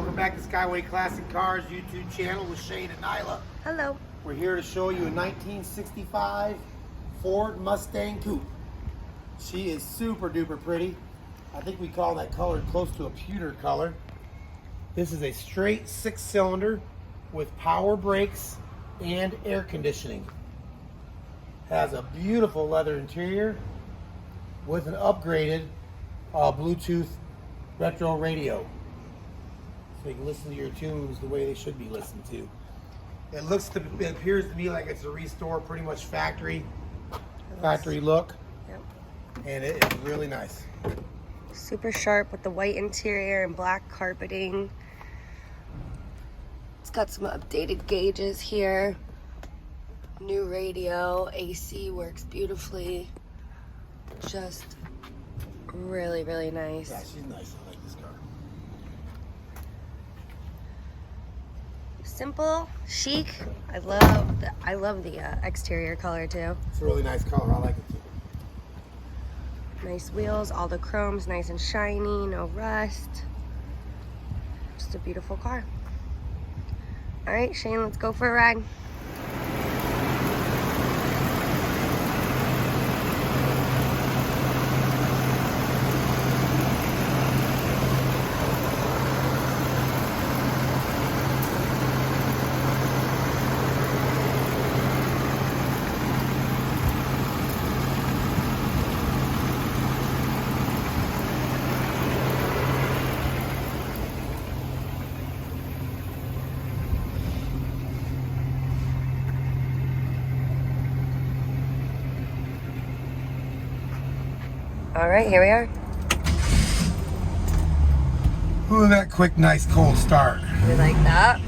Welcome back to Skyway Classic Cars YouTube channel with Shane and Nyla. Hello. We're here to show you a 1965 Ford Mustang Coupe. She is super duper pretty. I think we call that color close to a pewter color. This is a straight 6-cylinder with power brakes and air conditioning. Has a beautiful leather interior with an upgraded Bluetooth retro radio. So you can listen to your tunes the way they should be listened to. It appears to me like it's a restore, pretty much factory look. Yep. And it is really nice. Super sharp with the white interior and black carpeting. It's got some updated gauges here. New radio, AC works beautifully. Just really, really nice. Yeah, she's nice. I like this car. Simple, chic. I love the exterior color too. It's a really nice color. I like it too. Nice wheels, all the chrome's nice and shiny, no rust. Just a beautiful car. All right, Shane, let's go for a ride. All right, here we are. Ooh, that quick, nice, cold start. We like that.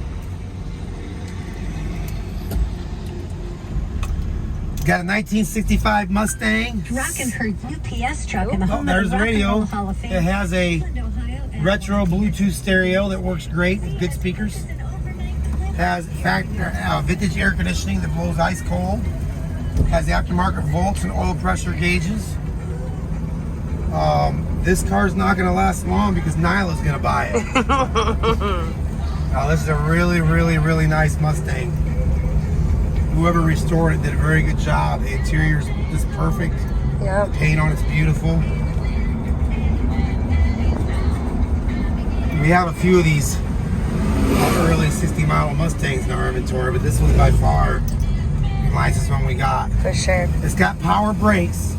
Got a 1965 Mustang. Rocking her UPS truck in the home There's of the the Rock and radio. Roll Hall of Fame. It has a Cleveland, Ohio, and retro Bluetooth stereo that works great with good speakers. Has vintage air conditioning that blows ice cold. Has the aftermarket volts and oil pressure gauges. This car's not going to last long because Nyla's going to buy it. Now, this is a really, really, really nice Mustang. Whoever restored it did a very good job. The interior's just perfect. Yep. The paint on it's beautiful. We have a few of these early 60 model Mustangs in our inventory, but this one's by far the nicest one we got. For sure. It's got power brakes.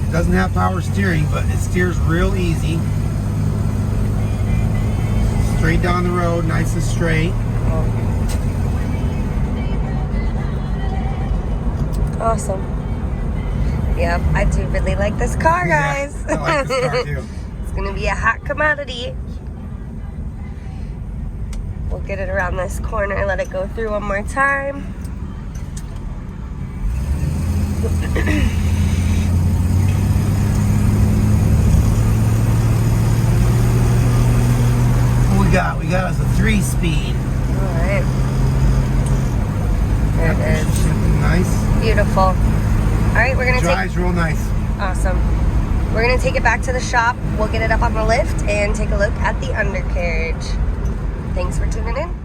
It doesn't have power steering, but it steers real easy. Straight down the road, nice and straight. Awesome. Yep, I do really like this car, guys. Yeah, I like this car too. It's gonna be a hot commodity. We'll get it around this corner, let it go through one more time. We got us a 3-speed. Alright. There it is. Nice. Beautiful. Alright, we're gonna Drives real nice. Awesome. We're gonna take it back to the shop. We'll get it up on the lift and take a look at the undercarriage. Thanks for tuning in.